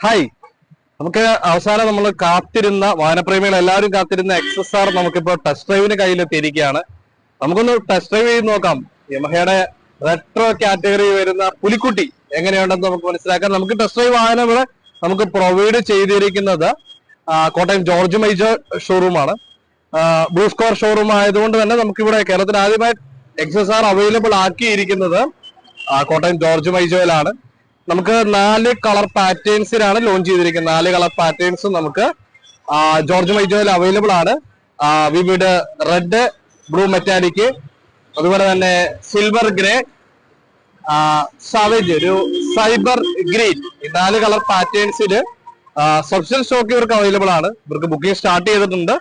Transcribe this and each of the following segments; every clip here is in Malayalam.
ഹായ്, നമുക്ക് അവസാനം നമ്മൾ കാത്തിരുന്ന വാഹനപ്രേമികൾ എല്ലാവരും കാത്തിരുന്ന XSR നമുക്കിപ്പോ ടെസ്റ്റ് ഡ്രൈവിന് കയ്യിലെത്തിയിരിക്കുകയാണ്. നമുക്കൊന്ന് ടെസ്റ്റ് ഡ്രൈവ് ചെയ്ത് നോക്കാം. യമഹയുടെ റെട്രോ കാറ്റഗറി വരുന്ന പുലിക്കുട്ടി എങ്ങനെയുണ്ടെന്ന് നമുക്ക് മനസ്സിലാക്കാം. നമുക്ക് ടെസ്റ്റ് ഡ്രൈവ് വാഹനങ്ങൾ നമുക്ക് പ്രൊവൈഡ് ചെയ്തിരിക്കുന്നത് കോട്ടയം ജോർജ് മൈജർ ഷോറൂമാണ്. ബ്ലൂ സ്കോർ ഷോറൂം ആയതുകൊണ്ട് തന്നെ നമുക്കിവിടെ കേരളത്തിൽ ആദ്യമായി XSR അവൈലബിൾ ആക്കിയിരിക്കുന്നത് കോട്ടയം ജോർജ് മൈജോയിലാണ്. നമുക്ക് 4 കളർ പാറ്റേൺസിലാണ് ലോഞ്ച് ചെയ്തിരിക്കുന്നത്. 4 കളർ പാറ്റേൺസ് നമുക്ക് ജോർജ് മൈജോയിൽ അവൈലബിൾ ആണ്. വിവിധ റെഡ്, ബ്ലൂ മെറ്റാലിക്, അതുപോലെ തന്നെ സിൽവർ ഗ്രേ, സാവേജ്, ഒരു സൈബർ ഗ്രീൻ, ഈ 4 കളർ പാറ്റേൺസിൽ സബ്സിഡി സ്റ്റോക്ക് ഇവർക്ക് അവൈലബിൾ ആണ്. ഇവർക്ക് ബുക്കിംഗ് സ്റ്റാർട്ട് ചെയ്തിട്ടുണ്ട്.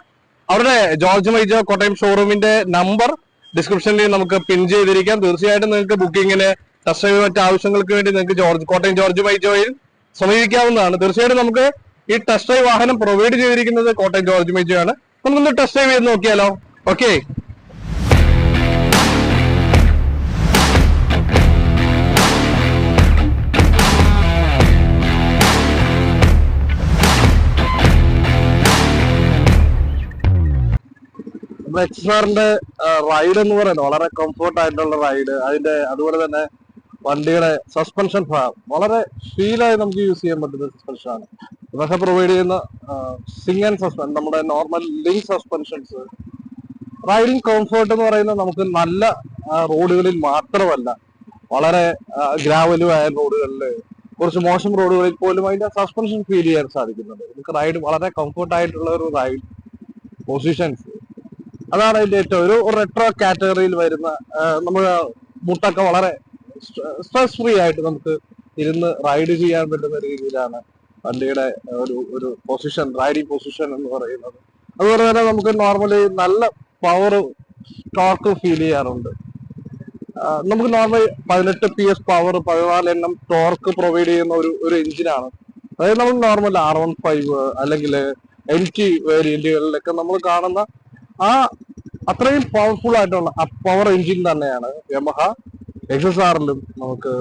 അവരുടെ ജോർജ് മൈജോ കോട്ടയം ഷോറൂമിന്റെ നമ്പർ ഡിസ്ക്രിപ്ഷനിൽ നമുക്ക് പിൻ ചെയ്തിരിക്കാം. തീർച്ചയായിട്ടും നിങ്ങൾക്ക് ബുക്കിങ്ങിന് ടെസ്റ്റ് ഡ്രൈവ് മറ്റ് ആവശ്യങ്ങൾക്ക് വേണ്ടി നിങ്ങൾക്ക് കോട്ടയം ജോർജ് മൈജോയിൽ സമീപിക്കാവുന്നതാണ്. തീർച്ചയായിട്ടും നമുക്ക് ഈ ടെസ്റ്റ് ഡ്രൈവ് വാഹനം പ്രൊവൈഡ് ചെയ്തിരിക്കുന്നത് കോട്ടയം ജോർജ് മൈജോ ആണ്. നമുക്കൊന്ന് ടെസ്റ്റ് ഡ്രൈവ് ചെയ്ത് നോക്കിയാലോ? ഓക്കെ, XSRന്റെ റൈഡ് എന്ന് പറയുന്നത് വളരെ കംഫർട്ട് ആയിട്ടുള്ള റൈഡ്. അതുപോലെ തന്നെ വണ്ടിയുടെ സസ്പെൻഷൻ ഭാഗം വളരെ ഫീലായി നമുക്ക് യൂസ് ചെയ്യാൻ പറ്റുന്ന സസ്പെൻഷനാണ്. ഇതൊക്കെ പ്രൊവൈഡ് ചെയ്യുന്ന സിംഗ് ആൻഡ് സസ്പെൻഷൻ, നമ്മുടെ normal link suspensions. Riding comfort എന്ന് പറയുന്നത് നമുക്ക് നല്ല റോഡുകളിൽ മാത്രമല്ല, വളരെ ഗ്രാവലുമായ റോഡുകളിൽ, കുറച്ച് മോശം റോഡുകളിൽ പോലും അതിന്റെ സസ്പെൻഷൻ ഫീൽ ചെയ്യാൻ സാധിക്കുന്നുണ്ട്. നമുക്ക് റൈഡ് വളരെ കംഫർട്ട് ആയിട്ടുള്ള ഒരു റൈഡ് പൊസിഷൻസ്, അതാണ് അതിന്റെ ഏറ്റവും ഒരു റെട്രോ കാറ്റഗറിയിൽ വരുന്ന. നമ്മൾ മുട്ടൊക്കെ വളരെ സ്ട്രെസ് ഫ്രീ ആയിട്ട് നമുക്ക് ഇരുന്ന് റൈഡ് ചെയ്യാൻ പറ്റുന്ന രീതിയിലാണ് വണ്ടിയുടെ ഒരു പൊസിഷൻ, റൈഡിങ് പൊസിഷൻ എന്ന് പറയുന്നത്. അതുപോലെ തന്നെ നമുക്ക് നോർമലി നല്ല പവർ ടോർക്ക് ഫീൽ ചെയ്യാറുണ്ട്. നമുക്ക് normally 18 PS power, 14 Nm torque provide ചെയ്യുന്ന ഒരു എഞ്ചിനാണ്. അതായത് നമ്മൾ നോർമൽ R15 അല്ലെങ്കിൽ NT വേരിയന്റുകളിലൊക്കെ നമ്മൾ കാണുന്ന അത്രയും പവർഫുൾ ആയിട്ടുള്ള പവർ എഞ്ചിൻ തന്നെയാണ് യമഹ XSRലും നമുക്ക്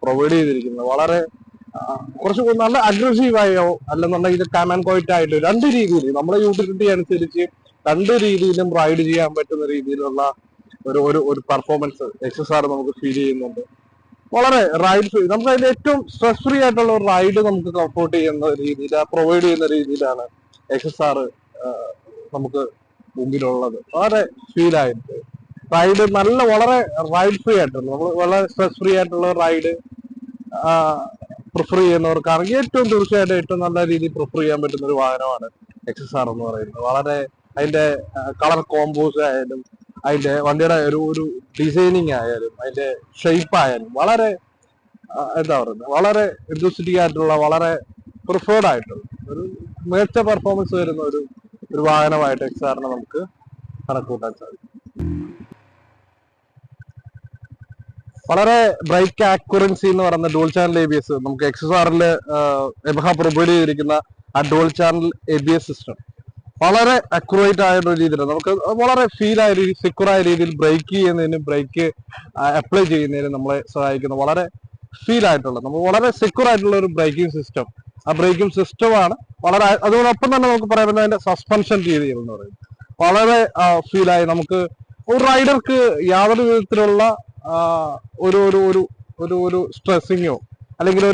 പ്രൊവൈഡ് ചെയ്തിരിക്കുന്നത്. വളരെ കുറച്ച് നല്ല അഗ്രസീവായോ അല്ലെന്നുണ്ടെങ്കിൽ കമാൻ ക്വൈറ്റ് ആയിട്ട് രണ്ട് രീതിയിൽ നമ്മുടെ യൂട്ടിലിറ്റി അനുസരിച്ച് രണ്ട് രീതിയിലും റൈഡ് ചെയ്യാൻ പറ്റുന്ന രീതിയിലുള്ള ഒരു പെർഫോമൻസ് XSR നമുക്ക് ഫീൽ ചെയ്യുന്നുണ്ട്. വളരെ റൈഡ് ഫ്രീ, നമുക്ക് അതിന്റെ ഏറ്റവും സ്ട്രെസ് ഫ്രീ ആയിട്ടുള്ള ഒരു റൈഡ് നമുക്ക് കംഫോർട്ട് ചെയ്യുന്ന രീതിയിൽ പ്രൊവൈഡ് ചെയ്യുന്ന രീതിയിലാണ് XSR നമുക്ക് മുമ്പിലുള്ളത്. വളരെ ഫീൽ ആയിട്ട് റൈഡ് വളരെ റൈഡ് ഫ്രീ ആയിട്ടുള്ള, നമ്മൾ വളരെ സ്ട്രെസ് ഫ്രീ ആയിട്ടുള്ള റൈഡ് പ്രിഫർ ചെയ്യുന്നവർക്കാണെങ്കിൽ തീർച്ചയായിട്ടും ഏറ്റവും നല്ല രീതിയിൽ പ്രിഫർ ചെയ്യാൻ പറ്റുന്ന ഒരു വാഹനമാണ് XSR എന്ന് പറയുന്നത്. വളരെ അതിന്റെ കളർ കോമ്പോസ് ആയാലും, അതിന്റെ വണ്ടിയുടെ ഒരു ഡിസൈനിങ് ആയാലും, അതിന്റെ ഷേപ്പ് ആയാലും വളരെ എന്താ പറയുന്നത്, വളരെ എന്തൂസിറ്റിക് ആയിട്ടുള്ള, വളരെ പ്രിഫേർഡ് ആയിട്ടുള്ള ഒരു മികച്ച പെർഫോമൻസ് വരുന്ന ഒരു വാഹനമായിട്ട് XSRനെ നമുക്ക് കണക്കൂട്ടാൻ സാധിക്കും. വളരെ ബ്രേക്ക് ആക്യുറൻസി എന്ന് പറയുന്ന ഡുവൽ ചാനൽ ABS നമുക്ക് XSRൽ യമഹ പ്രൊവൈഡ് ചെയ്തിരിക്കുന്ന ആ ഡുവൽ ചാനൽ ABS സിസ്റ്റം വളരെ അക്യുറേറ്റ് ആയിട്ടുള്ള രീതിയിൽ നമുക്ക് വളരെ ഫീൽ ആയ രീതിയിൽ, സെക്യൂർ ആയ രീതിയിൽ ബ്രേക്ക് ചെയ്യുന്നതിനും ബ്രേക്ക് അപ്ലൈ ചെയ്യുന്നതിനും നമ്മളെ സഹായിക്കുന്ന വളരെ ഫീൽ ആയിട്ടുള്ള, നമുക്ക് വളരെ സെക്യൂർ ആയിട്ടുള്ള ഒരു ബ്രേക്കിംഗ് സിസ്റ്റം. ആ ബ്രേക്കിംഗ് സിസ്റ്റമാണ് വളരെ. അതോടൊപ്പം തന്നെ നമുക്ക് പറയാൻ പറ്റുന്ന അതിന്റെ സസ്പെൻഷൻ രീതികൾ എന്ന് പറയുന്നത് വളരെ ഫീലായി നമുക്ക് ഒരു റൈഡർക്ക് യാതൊരു വിധത്തിലുള്ള ഒരു സ്ട്രെസ്സിങ്ങോ അല്ലെങ്കിൽ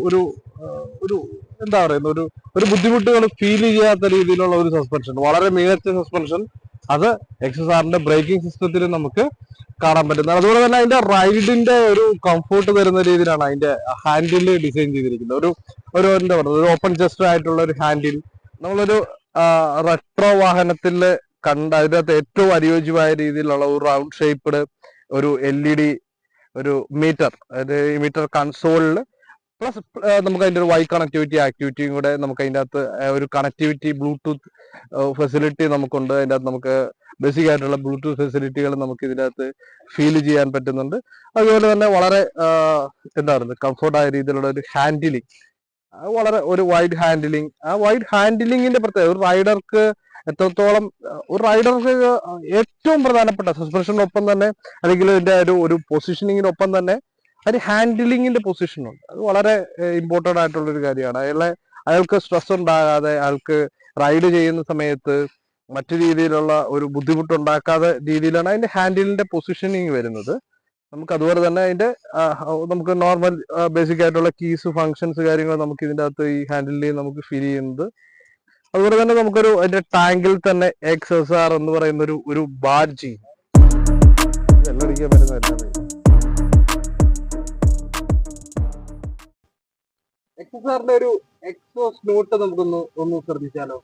ഒരു എന്താ പറയുന്ന ഒരു ബുദ്ധിമുട്ടുകൾ ഫീൽ ചെയ്യാത്ത രീതിയിലുള്ള ഒരു സസ്പെൻഷൻ, വളരെ മികച്ച സസ്പെൻഷൻ അത് XSRന്റെ ബ്രേക്കിംഗ് സിസ്റ്റത്തിൽ നമുക്ക് കാണാൻ പറ്റുന്നത്. അതുപോലെ തന്നെ അതിന്റെ റൈഡിന്റെ ഒരു കംഫോർട്ട് തരുന്ന രീതിയിലാണ് അതിന്റെ ഹാൻഡിൽ ഡിസൈൻ ചെയ്തിരിക്കുന്നത്. എന്താ പറയുക, ഒരു ഓപ്പൺ ചെസ്റ്റ് ആയിട്ടുള്ള ഒരു ഹാൻഡിൽ. നമ്മളൊരു റെട്രോ വാഹനത്തിൽ കണ്ട അതിനകത്ത് ഏറ്റവും അനുയോജ്യമായ രീതിയിലുള്ള ഒരു റൗണ്ട് ഷേപ്പ്ഡ് ഒരു LED ഒരു മീറ്റർ, അതായത് ഈ മീറ്റർ കൺസോളിൽ പ്ലസ് നമുക്ക് അതിന്റെ ഒരു വൈ കണക്ടിവിറ്റി ആക്ടിവിറ്റിയും കൂടെ നമുക്ക് അതിൻ്റെ അകത്ത് ഒരു കണക്ടിവിറ്റി ബ്ലൂടൂത്ത് ഫെസിലിറ്റി നമുക്കുണ്ട്. അതിൻ്റെ അകത്ത് നമുക്ക് ബേസിക് ആയിട്ടുള്ള ബ്ലൂടൂത്ത് ഫെസിലിറ്റികൾ നമുക്ക് ഇതിൻ്റെ അകത്ത് ഫീൽ ചെയ്യാൻ പറ്റുന്നുണ്ട്. അതുപോലെ തന്നെ വളരെ എന്താ പറയുന്നത്, കംഫോർട്ടായ രീതിയിലുള്ള ഒരു ഹാൻഡിലിംഗ്, വളരെ ഒരു വൈഡ് ഹാൻഡിലിംഗ്. ആ വൈഡ് ഹാൻഡിലിംഗിന്റെ പ്രത്യേകത ഒരു റൈഡർക്ക് എത്രത്തോളം, ഒരു റൈഡർക്ക് ഏറ്റവും പ്രധാനപ്പെട്ട സസ്പെൻഷനൊപ്പം തന്നെ അല്ലെങ്കിൽ ഇതിന്റെ ഒരു പൊസിഷനിങ്ങിനൊപ്പം തന്നെ അതിന് ഹാൻഡിലിംഗിന്റെ പൊസിഷനുണ്ട്. അത് വളരെ ഇമ്പോർട്ടൻ്റ് ആയിട്ടുള്ള ഒരു കാര്യമാണ്. അയാൾക്ക് സ്ട്രെസ് ഉണ്ടാകാതെ അയാൾക്ക് റൈഡ് ചെയ്യുന്ന സമയത്ത് മറ്റു രീതിയിലുള്ള ഒരു ബുദ്ധിമുട്ടുണ്ടാക്കാത്ത രീതിയിലാണ് അതിന്റെ ഹാൻഡിലിന്റെ പൊസിഷനിങ് വരുന്നത്. നമുക്ക് അതുപോലെ തന്നെ അതിന്റെ നമുക്ക് നോർമൽ ബേസിക് ആയിട്ടുള്ള കീസ് ഫങ്ഷൻസ് കാര്യങ്ങൾ നമുക്ക് ഇതിന്റെ അകത്ത് ഈ ഹാൻഡിലിൽ നമുക്ക് ഫീൽ ചെയ്യുന്നത്. അതുപോലെ തന്നെ നമുക്കൊരു അതിന്റെ ടാങ്കിൽ തന്നെ XSR എന്ന് പറയുന്ന ഒരു ബാഡ്ജി വെള്ളടിക്കാൻ പറ്റുന്ന XSRന്റെ ഒരു എക്സോസ്റ്റ് നോട്ട് നമുക്കൊന്ന് ശ്രദ്ധിച്ചാലോ.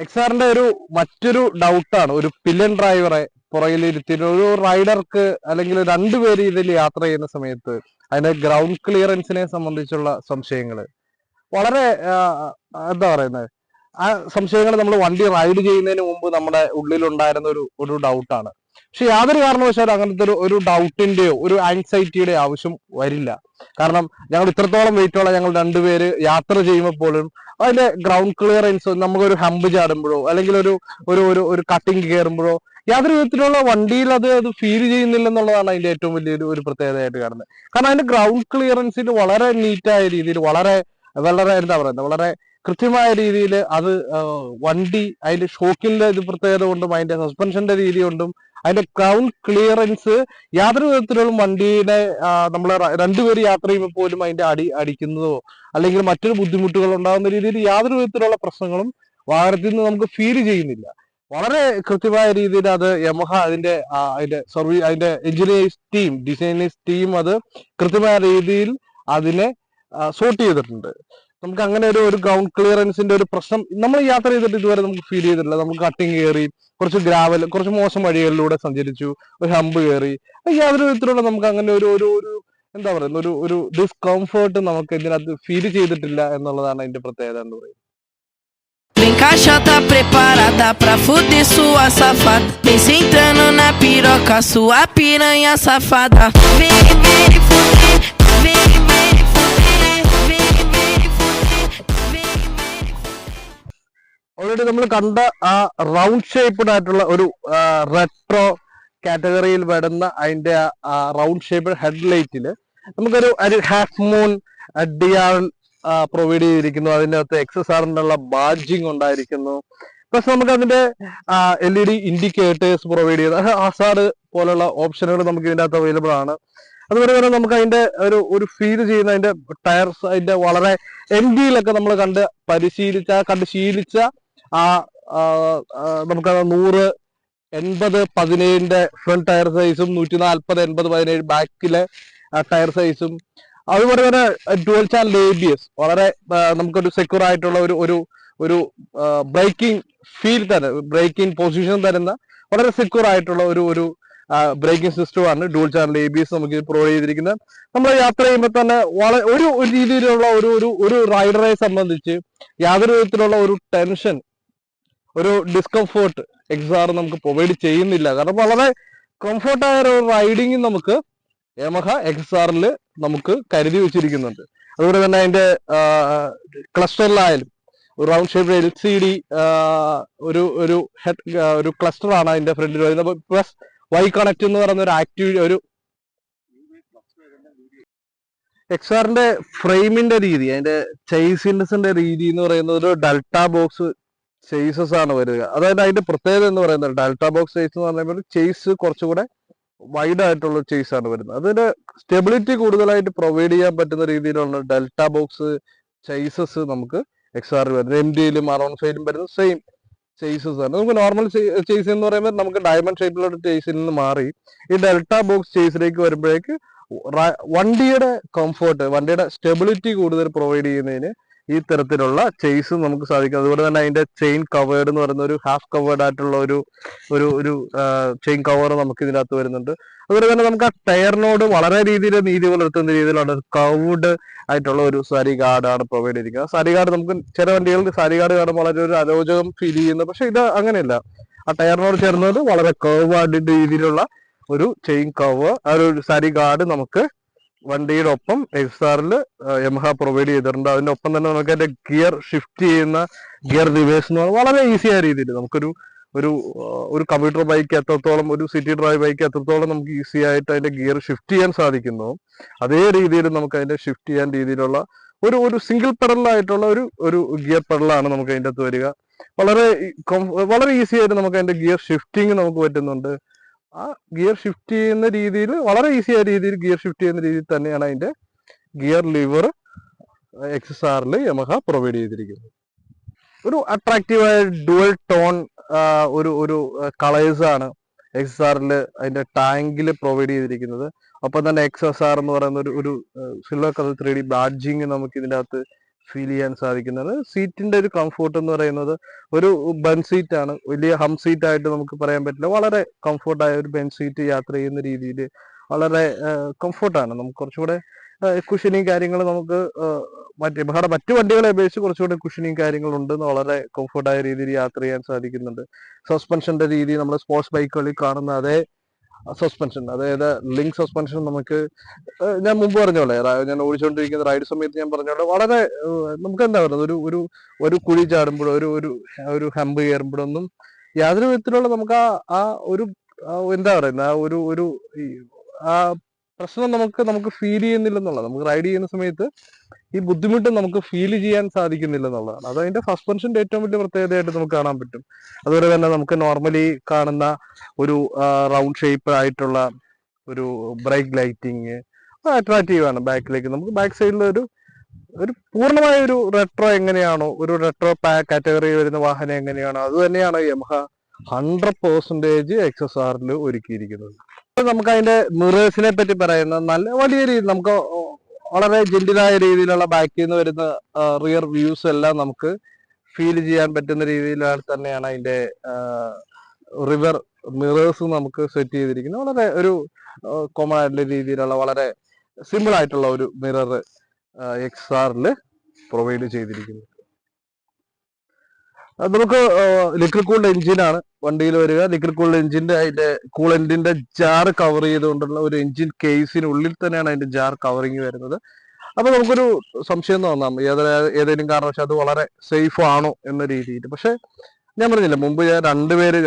XR-ന്റെ മറ്റൊരു ഡൗട്ടാണ് ഒരു പില്ലൻ ഡ്രൈവറെ പുറകിലിരുത്തിയിട്ട് ഒരു റൈഡർക്ക് അല്ലെങ്കിൽ രണ്ടുപേര് ഇതിൽ യാത്ര ചെയ്യുന്ന സമയത്ത് അതിന്റെ ഗ്രൗണ്ട് ക്ലിയറൻസിനെ സംബന്ധിച്ചുള്ള സംശയങ്ങൾ വളരെ എന്താ പറയുന്നത്, ആ സംശയങ്ങൾ നമ്മൾ വണ്ടി റൈഡ് ചെയ്യുന്നതിന് മുമ്പ് നമ്മുടെ ഉള്ളിലുണ്ടായിരുന്ന ഒരു ഡൗട്ടാണ്. പക്ഷെ യാതൊരു കാരണവശാലും അങ്ങനത്തെ ഒരു ഡൗട്ടിന്റെയോ ഒരു ആൻസൈറ്റിയുടെയോ ആവശ്യം വരില്ല. കാരണം ഞങ്ങൾ ഇത്രത്തോളം വെയിറ്റുള്ള ഞങ്ങൾ രണ്ടുപേര് യാത്ര ചെയ്യുമ്പോൾ പോലും അതിന്റെ ഗ്രൗണ്ട് ക്ലിയറൻസ് നമുക്കൊരു ഹമ്പ് ചാടുമ്പോഴോ അല്ലെങ്കിൽ ഒരു കട്ടിങ് കയറുമ്പോഴോ യാതൊരു വിധത്തിലുള്ള വണ്ടിയിൽ അത് ഫീൽ ചെയ്യുന്നില്ലെന്നുള്ളതാണ് അതിന്റെ ഏറ്റവും വലിയൊരു പ്രത്യേകതയായിട്ട് കാണുന്നത്. കാരണം അതിന്റെ ഗ്രൗണ്ട് ക്ലിയറൻസിൽ വളരെ നീറ്റായ രീതിയിൽ വളരെ വളരെ എന്താ പറയുന്നത് വളരെ കൃത്യമായ രീതിയിൽ അത് വണ്ടി അതിന്റെ ഷോക്കിന്റെ പ്രത്യേകത കൊണ്ടും അതിന്റെ സസ്പെൻഷന്റെ രീതി കൊണ്ടും അതിന്റെ ഗ്രൗണ്ട് ക്ലിയറൻസ് യാതൊരു വിധത്തിലുള്ള വണ്ടിയുടെ നമ്മൾ രണ്ടുപേര് യാത്ര ചെയ്യുമ്പോൾ പോലും അതിന്റെ അടിക്കുന്നതോ അല്ലെങ്കിൽ മറ്റൊരു ബുദ്ധിമുട്ടുകൾ ഉണ്ടാകുന്ന രീതിയിൽ യാതൊരു വിധത്തിലുള്ള പ്രശ്നങ്ങളും വാഹനത്തിൽ നിന്ന് നമുക്ക് ഫീൽ ചെയ്യുന്നില്ല. വളരെ കൃത്യമായ രീതിയിൽ അത് യമഹ അതിന്റെ എഞ്ചിനീയേഴ്സ് ടീം ഡിസൈനേഴ്സ് ടീം അത് കൃത്യമായ രീതിയിൽ അതിനെ സോർട്ട് ചെയ്തിട്ടുണ്ട്. നമുക്ക് അങ്ങനെ ഒരു ഗ്രൗണ്ട് ക്ലിയറൻസിന്റെ ഒരു പ്രശ്നം നമ്മൾ യാത്ര ചെയ്തിട്ട് ഇതുവരെ നമുക്ക് ഫീൽ ചെയ്തിട്ടില്ല. നമുക്ക് കട്ടിങ് കയറി കുറച്ച് ഗ്രാവൽ കുറച്ച് മോശം വഴികളിലൂടെ സഞ്ചരിച്ചു, ഒരു ഹമ്പ് കയറി, യാതൊരു വിധത്തിലുള്ള നമുക്ക് അങ്ങനെ ഒരു എന്താ പറയുന്ന ഒരു ഡിസ്കംഫേർട്ട് നമുക്ക് ഇതിനകത്ത് ഫീൽ ചെയ്തിട്ടില്ല എന്നുള്ളതാണ് അതിന്റെ പ്രത്യേകത എന്ന് പറയുന്നത്. Vem caixa tá preparada pra fuder sua safada. Vem sentando na piroca, sua piranha safada. Vem, vem fuder, vem, vem fuder, vem, vem fuder, vem, vem fuder. Already നമ്മൾ കണ്ട ആ റൗണ്ട് ഷേപ്പ്ഡ് ആയിട്ടുള്ള ഒരു റെട്രോ കാറ്റഗറിയിൽ വരുന്ന അതിന്റെ റൗണ്ട് ഷേപ്പ്ഡ് ഹെഡ്ലൈറ്റിൽ നമുക്കൊരു ഹാഫ് മൂൺ DRL പ്രൊവൈഡ് ചെയ്തിരിക്കുന്നു. അതിൻ്റെ അകത്ത് XSR-നുള്ള ബാഡ്ജിങ് ഉണ്ടായിരിക്കുന്നു. പ്ലസ് നമുക്ക് അതിന്റെ LED ഇൻഡിക്കേറ്റേഴ്സ് പ്രൊവൈഡ് ചെയ്ത് ഹസാർഡ് പോലുള്ള ഓപ്ഷനുകൾ നമുക്ക് ഇതിൻ്റെ അകത്ത് അവൈലബിൾ ആണ്. അതുപോലെ തന്നെ നമുക്ക് അതിന്റെ ഒരു ഫീൽ ചെയ്യുന്ന അതിന്റെ ടയർസ് അതിന്റെ വളരെ MD-യിലൊക്കെ നമ്മൾ കണ്ട് ശീലിച്ച നമുക്കത് 100, 80, 17 ഫ്രണ്ട് ടയർ സൈസും 140, 80, 17 ബാക്കിലെ ടയർ സൈസും അതുപോലെ തന്നെ ഡുവൽ ചാനൽ ABS വളരെ നമുക്കൊരു സെക്യൂർ ആയിട്ടുള്ള ഒരു ബ്രേക്കിംഗ് ഫീൽ തന്നെ ബ്രേക്കിംഗ് പൊസിഷൻ തരുന്ന വളരെ സെക്യൂർ ആയിട്ടുള്ള ഒരു ബ്രേക്കിംഗ് സിസ്റ്റമാണ് ഡുവൽ ചാനൽ ABS നമുക്ക് പ്രൊവൈഡ് ചെയ്തിരിക്കുന്നത്. നമ്മൾ യാത്ര ചെയ്യുമ്പോൾ തന്നെ ഒരു രീതിയിലുള്ള ഒരു റൈഡറെ സംബന്ധിച്ച് യാതൊരു വിധത്തിലുള്ള ഒരു ടെൻഷൻ ഒരു ഡിസ്കംഫേർട്ട് XR നമുക്ക് പ്രൊവൈഡ് ചെയ്യുന്നില്ല. കാരണം വളരെ കംഫർട്ടായ ഒരു റൈഡിങ് നമുക്ക് യമഹ XR-ൽ നമുക്ക് കരുതി വെച്ചിരിക്കുന്നുണ്ട്. അതുപോലെ തന്നെ അതിന്റെ ക്ലസ്റ്ററിലായാലും ഒരു റൗണ്ട് ഷേപ്പ് LCD ഒരു ക്ലസ്റ്റർ ആണ് അതിന്റെ ഫ്രണ്ടിൽ വരുന്നത്. പ്ലസ് Y കണക്ട് എന്ന് പറയുന്ന ഒരു ആക്റ്റീവ് XR-ന്റെ ഫ്രെയിമിന്റെ രീതി അതിന്റെ ചേസിന്റെ രീതി എന്ന് പറയുന്നത് ഒരു ഡെൽറ്റ ബോക്സ് ചേസസ് ആണ് വരിക. അതായത് അതിന്റെ പ്രത്യേകത എന്ന് പറയുന്നത് ഡെൽറ്റ ബോക്സ് ചേസ് എന്ന് പറയുമ്പോൾ ചേസ് കുറച്ചുകൂടെ വൈഡ് ആയിട്ടുള്ള ചേസ് ആണ് വരുന്നത്. അതിന്റെ സ്റ്റെബിലിറ്റി കൂടുതലായിട്ട് പ്രൊവൈഡ് ചെയ്യാൻ പറ്റുന്ന രീതിയിലുള്ള ഡെൽറ്റ ബോക്സ് ചേസസ് നമുക്ക് XR വരുന്നത്. MD-യിലും R15-ലും വരുന്ന സെയിം ചേസസ് ആണ്. നമുക്ക് നോർമൽ ചേസ് എന്ന് പറയുമ്പോൾ നമുക്ക് ഡയമണ്ട് ഷേപ്പിലുള്ള ചേസിൽ നിന്ന് മാറി ഈ ഡെൽറ്റ ബോക്സ് ചേസിലേക്ക് വരുമ്പോഴേക്ക് വണ്ടിയുടെ കംഫർട്ട് വണ്ടിയുടെ സ്റ്റെബിലിറ്റി കൂടുതൽ പ്രൊവൈഡ് ചെയ്യുന്നതിന് ഈ തരത്തിലുള്ള ചേസ് നമുക്ക് സാധിക്കും. അതുപോലെ തന്നെ അതിന്റെ ചെയിൻ കവേർഡ് എന്ന് പറയുന്ന ഒരു ഹാഫ് കവേർഡ് ആയിട്ടുള്ള ഒരു ചെയിൻ കവർ നമുക്ക് ഇതിനകത്ത് വരുന്നുണ്ട്. അതുപോലെ തന്നെ നമുക്ക് ആ ടയറിനോട് വളരെ നീതി പുലർത്തുന്ന രീതിയിലുള്ള കവേർഡ് ആയിട്ടുള്ള ഒരു സാരി ഗാർഡ് ആണ് പ്രൊവൈഡ് ചെയ്തിരിക്കുന്നത്. സാരി ഗാർഡ് നമുക്ക് ചില വണ്ടികൾക്ക് സാരി ഗാർഡ് കാണുമ്പോൾ വളരെ ഒരു അരോചകം ഫീൽ ചെയ്യുന്നു. പക്ഷെ ഇത് അങ്ങനെയല്ല. ആ ടയറിനോട് ചേർന്നത് വളരെ കർവ് ആയിട്ട് രീതിയിലുള്ള ഒരു ചെയിൻ കവർ ഒരു സാരി ഗാർഡ് നമുക്ക് വണ്ടിയുടെ ഒപ്പം XR-ൽ യമഹ പ്രൊവൈഡ് ചെയ്തിട്ടുണ്ട്. അതിന്റെ ഒപ്പം തന്നെ നമുക്ക് അതിന്റെ ഗിയർ ഷിഫ്റ്റ് ചെയ്യുന്ന ഗിയർ റിവേഴ്സ് എന്ന് പറഞ്ഞാൽ വളരെ ഈസി ആയ രീതിയിൽ നമുക്കൊരു ഒരു ഒരു കമ്പ്യൂട്ടർ ബൈക്ക് എത്രത്തോളം ഒരു സിറ്റി ഡ്രൈവ് ബൈക്ക് എത്രത്തോളം നമുക്ക് ഈസി ആയിട്ട് അതിന്റെ ഗിയർ ഷിഫ്റ്റ് ചെയ്യാൻ സാധിക്കുന്നു, അതേ രീതിയിൽ നമുക്ക് അതിന്റെ ഷിഫ്റ്റ് ചെയ്യാൻ രീതിയിലുള്ള ഒരു സിംഗിൾ പെഡലായിട്ടുള്ള ഒരു ഗിയർ പെഡലാണ് നമുക്ക് അതിൻ്റെ അകത്ത് വരിക. വളരെ വളരെ ഈസി ആയിട്ട് നമുക്ക് അതിന്റെ ഗിയർ ഷിഫ്റ്റിംഗ് നമുക്ക് പറ്റുന്നുണ്ട്. ആ ഗിയർ ഷിഫ്റ്റ് ചെയ്യുന്ന രീതിയിൽ വളരെ ഈസി ആയ രീതിയിൽ ഗിയർ ഷിഫ്റ്റ് ചെയ്യുന്ന രീതിയിൽ തന്നെയാണ് അതിന്റെ gear lever XSR Yamaha provide ചെയ്തിരിക്കുന്നത്. ഒരു അട്രാക്റ്റീവായ ഡുവൽ ടോൺ ഒരു കളേഴ്സ് ആണ് XSR അതിന്റെ ടാങ്കിൽ പ്രൊവൈഡ് ചെയ്തിരിക്കുന്നത്. ഒപ്പം തന്നെ XSR എന്ന് പറയുന്ന ഒരു സിൽവർ കളർ 3D ബാഡ്ജിങ് നമുക്ക് ഇതിൻ്റെ അകത്ത് ഫീൽ ചെയ്യാൻ സാധിക്കുന്നത്. സീറ്റിന്റെ ഒരു കംഫോർട്ട് എന്ന് പറയുന്നത് ഒരു ബെൻ സീറ്റ് ആണ്, വലിയ ഹം സീറ്റ് ആയിട്ട് നമുക്ക് പറയാൻ പറ്റില്ല. വളരെ കംഫോർട്ടായ ഒരു ബെൻ സീറ്റ് യാത്ര ചെയ്യുന്ന രീതിയിൽ വളരെ കംഫോർട്ടാണ്. നമുക്ക് കുറച്ചുകൂടെ കുഷനിങ് കാര്യങ്ങൾ നമുക്ക് മറ്റു വണ്ടികളെ അപേക്ഷിച്ച് കുറച്ചുകൂടെ കുഷനിങ് കാര്യങ്ങളുണ്ടെന്ന് വളരെ കംഫോർട്ടായ രീതിയിൽ യാത്ര ചെയ്യാൻ സാധിക്കുന്നുണ്ട്. സസ്പെൻഷന്റെ രീതി നമ്മൾ സ്പോർട്സ് ബൈക്കുകളിൽ കാണുന്ന അതേ സസ്പെൻഷൻ, അതായത് ലിങ്ക് സസ്പെൻഷൻ നമുക്ക് ഞാൻ മുമ്പ് പറഞ്ഞോളെ ഞാൻ ഓടിച്ചുകൊണ്ടിരിക്കുന്ന റൈഡ് സമയത്ത് ഞാൻ പറഞ്ഞോളെ വളരെ നമുക്ക് എന്താ പറയുന്നത് ഒരു കുഴി ചാടുമ്പോഴോ ഒരു ഹമ്പ് കയറുമ്പോഴൊന്നും യാതൊരു വിധത്തിലുള്ള നമുക്ക് ആ ഒരു എന്താ പറയുന്നത് ആ പ്രശ്നം നമുക്ക് ഫീൽ ചെയ്യുന്നില്ലെന്നുള്ളത്. നമുക്ക് റൈഡ് ചെയ്യുന്ന സമയത്ത് ഈ ബുദ്ധിമുട്ട് നമുക്ക് ഫീൽ ചെയ്യാൻ സാധിക്കുന്നില്ലെന്നുള്ളതാണ്. അത് അതിന്റെ സസ്പെൻഷന്റെ ഏറ്റവും വലിയ പ്രത്യേകതയായിട്ട് നമുക്ക് കാണാൻ പറ്റും. അതുപോലെ തന്നെ നമുക്ക് നോർമലി കാണുന്ന ഒരു റൗണ്ട് ഷേപ്പ് ആയിട്ടുള്ള ഒരു ബ്രേക്ക് ലൈറ്റിങ് അട്രാക്റ്റീവ് ആണ്. ബാക്കിലേക്ക് നമുക്ക് ബാക്ക് സൈഡിൽ ഒരു പൂർണ്ണമായ ഒരു റെട്രോ എങ്ങനെയാണോ ഒരു റെട്രോ കാറ്റഗറി വരുന്ന വാഹനം എങ്ങനെയാണോ അത് തന്നെയാണ് യമഹ 100% XSR ഒരുക്കിയിരിക്കുന്നത്. നമുക്ക് അതിന്റെ മിറേഴ്സിനെ പറ്റി പറയുന്ന നല്ല വലിയ രീതിയിൽ നമുക്ക് വളരെ ജെന്റിലായ രീതിയിലുള്ള ബാക്കിൽ നിന്ന് വരുന്ന റിയർ വ്യൂസ് എല്ലാം നമുക്ക് ഫീൽ ചെയ്യാൻ പറ്റുന്ന രീതിയിലാണ് തന്നെയാണ് അതിന്റെ റിവർ മിറേഴ്സ് നമുക്ക് സെറ്റ് ചെയ്തിരിക്കുന്നത്. വളരെ ഒരു കോമൺ ആയിട്ടുള്ള രീതിയിലുള്ള വളരെ സിമ്പിൾ ആയിട്ടുള്ള ഒരു മിറർ XSR പ്രൊവൈഡ് ചെയ്തിരിക്കുന്നു. നമുക്ക് ലിക്വിഡ് കൂൾഡ് എഞ്ചിനാണ് വണ്ടിയിൽ വരിക. ലിക്വിഡ് കൂൾഡ് എഞ്ചിന്റെ അതിന്റെ കൂളന്റിന്റെ ജാർ കവർ ചെയ്തുകൊണ്ടുള്ള ഒരു എഞ്ചിൻ കേസിനുള്ളിൽ തന്നെയാണ് അതിന്റെ ജാർ കവറിങ് വരുന്നത്. അപ്പൊ നമുക്കൊരു സംശയം തോന്നാം ഏതെങ്കിലും കാരണവശാൽ അത് വളരെ സേഫ് ആണോ എന്ന രീതിയിൽ. പക്ഷെ ഞാൻ പറഞ്ഞില്ല മുമ്പ്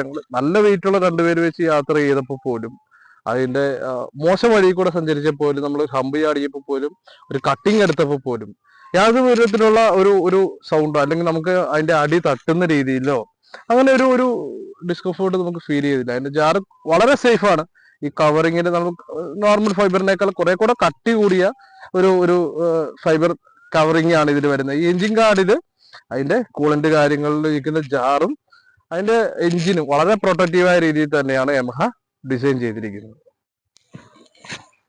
ഞങ്ങൾ നല്ല വെയിറ്റുള്ള 2 പേര് വെച്ച് യാത്ര ചെയ്തപ്പോൾ പോലും അതിന്റെ മോശം വഴി കൂടെ സഞ്ചരിച്ചപ്പോൾ പോലും നമ്മൾ ഹമ്പ് ചാടിയപ്പോൾ പോലും ഒരു കട്ടിങ് എടുത്തപ്പോൾ പോലും യാതൊരു വിധത്തിലുള്ള ഒരു സൗണ്ടോ അല്ലെങ്കിൽ നമുക്ക് അതിന്റെ അടി തട്ടുന്ന രീതിയിലോ അങ്ങനെ ഒരു ഡിസ്കംഫോർട്ട് നമുക്ക് ഫീൽ ചെയ്തില്ല. അതിന്റെ ജാറ് വളരെ സേഫ് ആണ്. ഈ കവറിങ്ങിന് നമുക്ക് നോർമൽ ഫൈബറിനേക്കാൾ കുറെ കൂടെ കട്ടി കൂടിയ ഒരു ഫൈബർ കവറിങ് ആണ് ഇതിൽ വരുന്നത്. ഈ എഞ്ചിൻ ഗാർഡിൽ അതിന്റെ കൂളന്റ് കാര്യങ്ങളിൽ ഇരിക്കുന്ന ജാറും അതിന്റെ എഞ്ചിനും വളരെ പ്രൊട്ടക്റ്റീവായ രീതിയിൽ തന്നെയാണ് യമഹ ഡിസൈൻ ചെയ്തിരിക്കുന്നത്.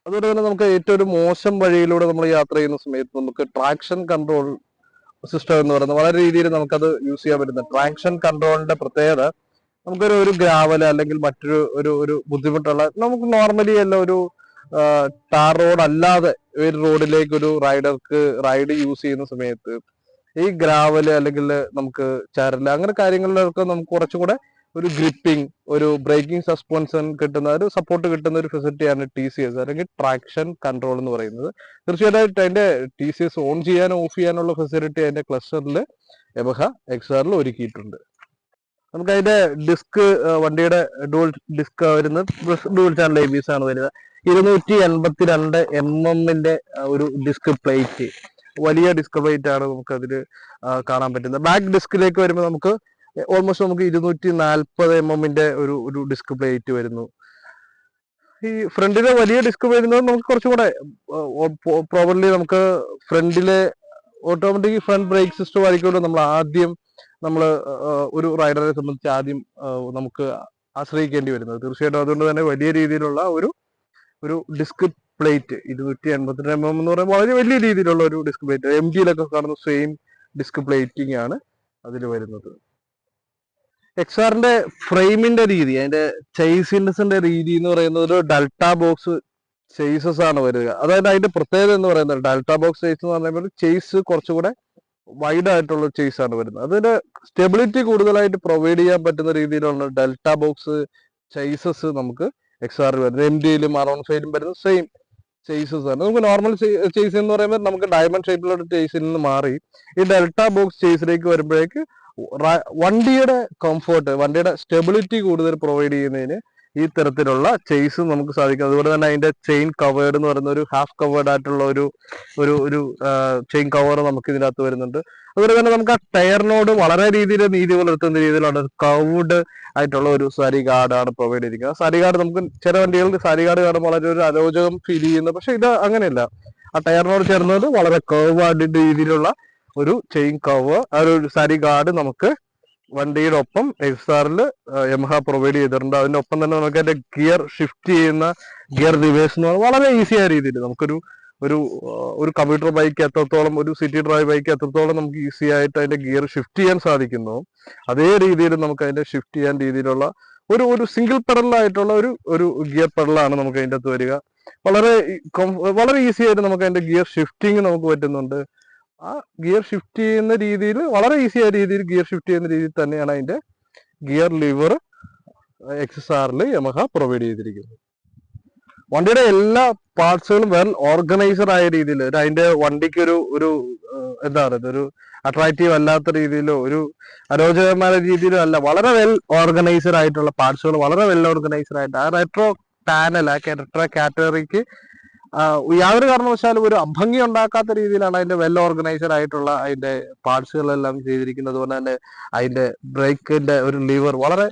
അതുപോലെ തന്നെ നമുക്ക് ഏറ്റവും ഒരു മോശം വഴിയിലൂടെ നമ്മൾ യാത്ര ചെയ്യുന്ന സമയത്ത് നമുക്ക് ട്രാക്ഷൻ കൺട്രോൾ സിസ്റ്റം എന്ന് പറയുന്നത് വളരെ രീതിയിൽ നമുക്കത് യൂസ് ചെയ്യാൻ പറ്റുന്ന ട്രാക്ഷൻ കൺട്രോളിന്റെ പ്രത്യേകത നമുക്കൊരു ഗ്രാവൽ അല്ലെങ്കിൽ മറ്റൊരു ബുദ്ധിമുട്ടുള്ള നമുക്ക് നോർമലി എല്ലാം ഒരു ടാർ റോഡ് അല്ലാതെ ഒരു റോഡിലേക്ക് ഒരു റൈഡർക്ക് റൈഡ് യൂസ് ചെയ്യുന്ന സമയത്ത് ഈ ഗ്രാവല് അല്ലെങ്കിൽ നമുക്ക് ചരല് അങ്ങനെ കാര്യങ്ങളിലൊക്കെ നമുക്ക് കുറച്ചുകൂടെ ഒരു ഗ്രിപ്പിംഗ് ഒരു ബ്രേക്കിംഗ് സസ്പെൻഷൻ കിട്ടുന്ന ഒരു സപ്പോർട്ട് കിട്ടുന്ന ഒരു ഫെസിലിറ്റിയാണ് TCS അല്ലെങ്കിൽ ട്രാക്ഷൻ കൺട്രോൾ എന്ന് പറയുന്നത്. തീർച്ചയായിട്ടും അതിന്റെ TCS ഓൺ ചെയ്യാനും ഓഫ് ചെയ്യാനുള്ള ഫെസിലിറ്റി അതിന്റെ ക്ലസ്റ്ററിൽ യമഹ XSR ഒരുക്കിയിട്ടുണ്ട്. നമുക്ക് അതിന്റെ ഡിസ്ക് വണ്ടിയുടെ ഡുവൽ ഡിസ്ക് വരുന്നത് ഡുവൽ ചാനൽ ABS ആണ് വരുന്നത്. 282 mm ഒരു ഡിസ്ക് പ്ലേറ്റ്, വലിയ ഡിസ്ക് പ്ലേറ്റ് ആണ് നമുക്ക് അതിൽ കാണാൻ പറ്റുന്നത്. ബാക്ക് ഡിസ്കിലേക്ക് വരുമ്പോൾ നമുക്ക് ഓൾമോസ്റ്റ് നമുക്ക് 240 mm ഒരു ഡിസ്ക് പ്ലേറ്റ് വരുന്നു. ഈ ഫ്രണ്ടിലെ വലിയ ഡിസ്ക് വരുന്നത് നമുക്ക് കുറച്ചും കൂടെ പ്രോബബ്ലി നമുക്ക് ഫ്രണ്ടിലെ ഓട്ടോമാറ്റിക് ഫ്രണ്ട് ബ്രേക്ക് സിസ്റ്റം ആയിരിക്കുമല്ലോ നമ്മൾ ഒരു റൈഡറെ സംബന്ധിച്ച് ആദ്യം നമുക്ക് ആശ്രയിക്കേണ്ടി വരുന്നത്. തീർച്ചയായിട്ടും അതുകൊണ്ട് തന്നെ വലിയ രീതിയിലുള്ള ഒരു ഡിസ്ക് പ്ലേറ്റ് 282 mm എന്ന് പറയുമ്പോൾ വളരെ വലിയ രീതിയിലുള്ള ഒരു ഡിസ്ക് പ്ലേറ്റ് MGയിലൊക്കെ കാണുന്ന സെയിം ഡിസ്ക് പ്ലേറ്റിംഗ് ആണ് അതിൽ വരുന്നത്. XSRന്റെ ഫ്രെയിമിന്റെ രീതി അതിന്റെ ചേസിന്റെ രീതി എന്ന് പറയുന്നത് ഒരു ഡെൽറ്റ ബോക്സ് ചേസസ് ആണ് വരിക. അതായത് അതിന്റെ പ്രത്യേകത എന്ന് പറയുന്നത് ഡെൽറ്റ ബോക്സ് ചേസ് എന്ന് പറയുമ്പോൾ ചേസ് കുറച്ചുകൂടെ വൈഡ് ആയിട്ടുള്ള ചേസ് ആണ് വരുന്നത്. അതിന്റെ സ്റ്റെബിലിറ്റി കൂടുതലായിട്ട് പ്രൊവൈഡ് ചെയ്യാൻ പറ്റുന്ന രീതിയിലുള്ള ഡെൽറ്റ ബോക്സ് ചേസസ് നമുക്ക് XSR വരുന്നത്. MDയിലും R15ലും വരുന്ന സെയിം ചേസസ് ആണ്. നമുക്ക് നോർമൽ ചേസ് എന്ന് പറയുമ്പോൾ നമുക്ക് ഡയമണ്ട് ഷേപ്പിലുള്ള ചേസിൽ നിന്ന് മാറി ഈ ഡെൽറ്റ ബോക്സ് ചേസിലേക്ക് വരുമ്പോഴേക്ക് വണ്ടിയുടെ കംഫർട്ട്, വണ്ടിയുടെ സ്റ്റെബിലിറ്റി കൂടുതൽ പ്രൊവൈഡ് ചെയ്യുന്നതിന് ഈ തരത്തിലുള്ള ചെയ്സ് നമുക്ക് സാധിക്കും. അതുപോലെ തന്നെ അതിന്റെ ചെയിൻ കവേർഡ് എന്ന് പറയുന്ന ഒരു ഹാഫ് കവേർഡ് ആയിട്ടുള്ള ഒരു ഒരു ഒരു ചെയിൻ കവർ നമുക്ക് ഇതിനകത്ത് വരുന്നുണ്ട്. അതുപോലെ തന്നെ നമുക്ക് ആ ടയറിനോട് വളരെ രീതിയിൽ നീതി പുലർത്തുന്ന രീതിയിലുള്ള കൗഡ് ആയിട്ടുള്ള ഒരു സാരി ഗാർഡാണ് പ്രൊവൈഡ് ചെയ്തിരിക്കുന്നത്. സാരി ഗാർഡ് നമുക്ക് ചില വണ്ടികളിൽ സാരി ഗാർഡ് കാണുമ്പോൾ വളരെ ഒരു അരോചകം ഫീൽ ചെയ്യുന്നു. പക്ഷെ ഇത് അങ്ങനെയല്ല. ആ ടയറിനോട് ചേർന്നത് വളരെ കർവ് ആയിട്ട് രീതിയിലുള്ള ഒരു ചെയിൻ കവർ, ആ ഒരു സാരി ഗാർഡ് നമുക്ക് വണ്ടിയുടെ ഒപ്പം എക്സ്ആറിൽ യമഹ പ്രൊവൈഡ് ചെയ്തിട്ടുണ്ട്. അതിന്റെ ഒപ്പം തന്നെ നമുക്ക് അതിന്റെ ഗിയർ ഷിഫ്റ്റ് ചെയ്യുന്ന ഗിയർ റിവേഴ്സ് എന്ന് പറഞ്ഞാൽ വളരെ ഈസിയായ രീതിയിൽ നമുക്കൊരു ഒരു കമ്പ്യൂട്ടർ ബൈക്ക് എത്രത്തോളം, ഒരു സിറ്റി ഡ്രൈവ് ബൈക്ക് എത്രത്തോളം നമുക്ക് ഈസി ആയിട്ട് അതിന്റെ ഗിയർ ഷിഫ്റ്റ് ചെയ്യാൻ സാധിക്കുന്നു, അതേ രീതിയിൽ നമുക്ക് അതിന്റെ ഷിഫ്റ്റ് ചെയ്യാൻ രീതിയിലുള്ള ഒരു സിംഗിൾ പെഡലായിട്ടുള്ള ഒരു ഗിയർ പെഡലാണ് നമുക്ക് അതിൻ്റെ അകത്ത് വരിക. വളരെ ഈസി ആയിട്ട് നമുക്ക് അതിന്റെ ഗിയർ ഷിഫ്റ്റിംഗ് നമുക്ക് പറ്റുന്നുണ്ട്. ആ ഗിയർ ഷിഫ്റ്റ് ചെയ്യുന്ന രീതിയിൽ വളരെ ഈസി ആയ രീതിയിൽ ഗിയർ ഷിഫ്റ്റ് ചെയ്യുന്ന രീതിയിൽ തന്നെയാണ് അതിന്റെ ഗിയർ ലിവർ XSRൽ യമഹ പ്രൊവൈഡ് ചെയ്തിരിക്കുന്നത്. വണ്ടിയുടെ എല്ലാ പാർട്സുകളും വെൽ ഓർഗനൈസർ ആയ രീതിയിൽ, അതിന്റെ വണ്ടിക്ക് ഒരു എന്താ പറയുക, ഒരു അട്രാക്റ്റീവ് അല്ലാത്ത രീതിയിലോ ഒരു അരോചകമായ രീതിയിലോ അല്ല, വളരെ വെൽ ഓർഗനൈസർ ആയിട്ടുള്ള പാർട്സുകൾ, വളരെ വെൽ ഓർഗനൈസർ ആയിട്ട് ആ റെട്രോ പാനൽ, ആ റെട്രോ കാറ്റഗറിക്ക് യാതൊരു കാരണവശാലും ഒരു അഭംഗി ഉണ്ടാക്കാത്ത രീതിയിലാണ് അതിന്റെ വെൽ ഓർഗനൈസർ ആയിട്ടുള്ള അതിന്റെ പാർട്സുകളെല്ലാം ചെയ്തിരിക്കുന്നത്. അതുപോലെ തന്നെ അതിന്റെ ബ്രേക്കിന്റെ ഒരു ലിവർ വളരെ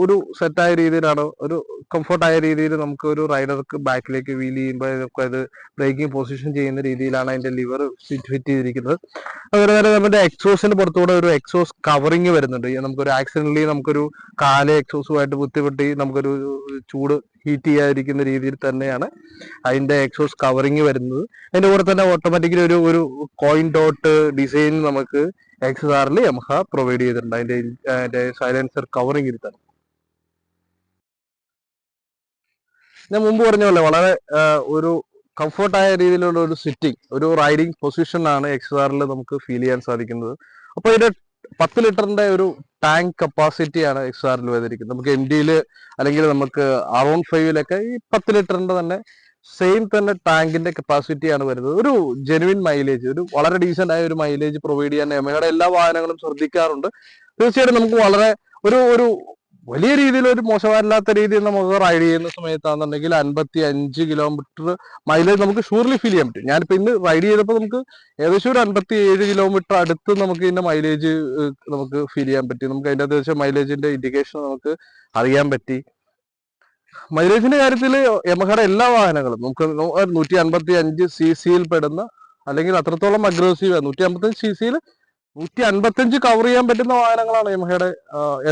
ഒരു സെറ്റായ രീതിയിലാണ്, ഒരു കംഫർട്ടായ രീതിയിൽ നമുക്ക് ഒരു റൈഡർക്ക് ബാക്കിലേക്ക് വീൽ ചെയ്യുമ്പോൾ നമുക്ക് അത് ബ്രേക്കിംഗ് പൊസിഷൻ ചെയ്യുന്ന രീതിയിലാണ് അതിന്റെ ലിവർ ഫിറ്റ് ചെയ്തിരിക്കുന്നത്. അതുപോലെ തന്നെ നമ്മുടെ എക്സോസിന് പുറത്തുകൂടെ ഒരു എക്സോസ് കവറിങ് വരുന്നുണ്ട്. നമുക്കൊരു ആക്സിഡന്റലി നമുക്കൊരു കാല് എക്സോസുമായിട്ട് കുത്തിപ്പെട്ടി നമുക്കൊരു ചൂട് ഹീറ്റ് ചെയ്യാതിരിക്കുന്ന രീതിയിൽ തന്നെയാണ് അതിന്റെ എക്സോസ് കവറിങ് വരുന്നത്. അതിന്റെ കൂടെ തന്നെ ഓട്ടോമാറ്റിക്കലി ഒരു കോയിൻ ഡോട്ട് ഡിസൈൻ നമുക്ക് XSRൽ യമഹ പ്രൊവൈഡ് ചെയ്തിട്ടുണ്ട് അതിന്റെ സൈലൻസർ കവറിങ്ങിൽ തന്നെ. ഞാൻ മുമ്പ് പറഞ്ഞ പോലെ വളരെ ഒരു കംഫർട്ടായ രീതിയിലുള്ള ഒരു സിറ്റിംഗ്, ഒരു റൈഡിങ് പൊസിഷനാണ് XSRൽ നമുക്ക് ഫീൽ ചെയ്യാൻ സാധിക്കുന്നത്. അപ്പോൾ ഇതിന്റെ 10 ലിറ്ററിന്റെ ഒരു ടാങ്ക് കപ്പാസിറ്റിയാണ് XSRൽ വന്നിരിക്കുന്നത്. നമുക്ക് MDയിൽ അല്ലെങ്കിൽ നമുക്ക് R15ലൊക്കെ ഈ 10 ലിറ്ററിന്റെ തന്നെ സെയിം തന്നെ ടാങ്കിന്റെ കപ്പാസിറ്റിയാണ് വരുന്നത്. ഒരു ജെനുവിൻ മൈലേജ്, ഒരു വളരെ ഡീസന്റ് ആയ ഒരു മൈലേജ് പ്രൊവൈഡ് ചെയ്യാൻ യമഹയുടെ എല്ലാ വാഹനങ്ങളും ശ്രദ്ധിക്കാറുണ്ട്. തീർച്ചയായിട്ടും നമുക്ക് വളരെ ഒരു വലിയ രീതിയിൽ ഒരു മോശമല്ലാത്ത രീതിയിൽ നമുക്ക് റൈഡ് ചെയ്യുന്ന സമയത്താണെന്നുണ്ടെങ്കിൽ 55 കിലോമീറ്റർ മൈലേജ് നമുക്ക് ഷൂർലി ഫീൽ ചെയ്യാൻ പറ്റും. ഞാനിപ്പോ ഇന്ന് റൈഡ് ചെയ്തപ്പോൾ നമുക്ക് ഏകദേശം ഒരു 57 കിലോമീറ്റർ അടുത്ത് നമുക്ക് ഇതിന്റെ മൈലേജ് നമുക്ക് ഫീൽ ചെയ്യാൻ പറ്റി. നമുക്ക് അതിന്റെ അത്യാവശ്യം മൈലേജിന്റെ ഇൻഡിക്കേഷൻ നമുക്ക് അറിയാൻ പറ്റി. മൈലേജിന്റെ കാര്യത്തിൽ യമഹയുടെ എല്ലാ വാഹനങ്ങളും നമുക്ക് 155 cc പെടുന്ന അല്ലെങ്കിൽ അത്രത്തോളം അഗ്രസീവ് 155 cc 155 കവർ ചെയ്യാൻ പറ്റുന്ന വാഹനങ്ങളാണ് യമഹയുടെ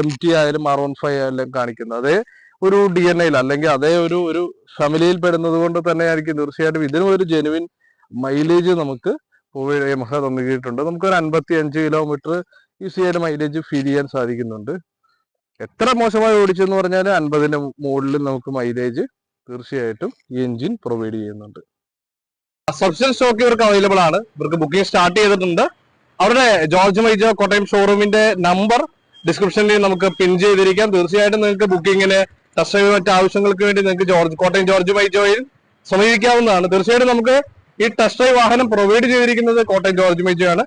MT ആയാലും R15 ആയാലും കാണിക്കുന്നത്. അതേ ഒരു DNA അല്ലെങ്കിൽ അതേ ഒരു ഫാമിലിയിൽ പെടുന്നത് കൊണ്ട് തന്നെ ആയിരിക്കും തീർച്ചയായിട്ടും ഇതിനും ഒരു ജെനുവിൻ മൈലേജ് നമുക്ക് യമഹ തന്നിട്ടുണ്ട്. നമുക്കൊരു 55 കിലോമീറ്റർ ഈസിയായിട്ട് മൈലേജ് ഫീൽ ചെയ്യാൻ സാധിക്കുന്നുണ്ട്. എത്ര മോശമായി ഓടിച്ചെന്ന് പറഞ്ഞാൽ 50ന്റെ മുകളിൽ നമുക്ക് മൈലേജ് തീർച്ചയായിട്ടും ഈ എഞ്ചിൻ പ്രൊവൈഡ് ചെയ്യുന്നുണ്ട്. സബ്സിഡി സ്റ്റോക്ക് ഇവർക്ക് അവൈലബിൾ ആണ്. ഇവർക്ക് ബുക്കിംഗ് സ്റ്റാർട്ട് ചെയ്തിട്ടുണ്ട്. അവരുടെ ജോർജ് മൈജോ കോട്ടയം ഷോറൂമിന്റെ നമ്പർ ഡിസ്ക്രിപ്ഷനിൽ നമുക്ക് പിൻ ചെയ്തിരിക്കാം. തീർച്ചയായിട്ടും നിങ്ങൾക്ക് ബുക്കിങ്ങിന് ടെസ്റ്റ് ഡ്രൈവ് മറ്റു ആവശ്യങ്ങൾക്ക് വേണ്ടി നിങ്ങൾക്ക് കോട്ടയം ജോർജ് മൈജോയിൽ സമീപിക്കാവുന്നതാണ്. തീർച്ചയായിട്ടും നമുക്ക് ഈ ടെസ്റ്റ് ഡ്രൈവ് വാഹനം പ്രൊവൈഡ് ചെയ്തിരിക്കുന്നത് കോട്ടയം ജോർജ് മൈജോ ആണ്.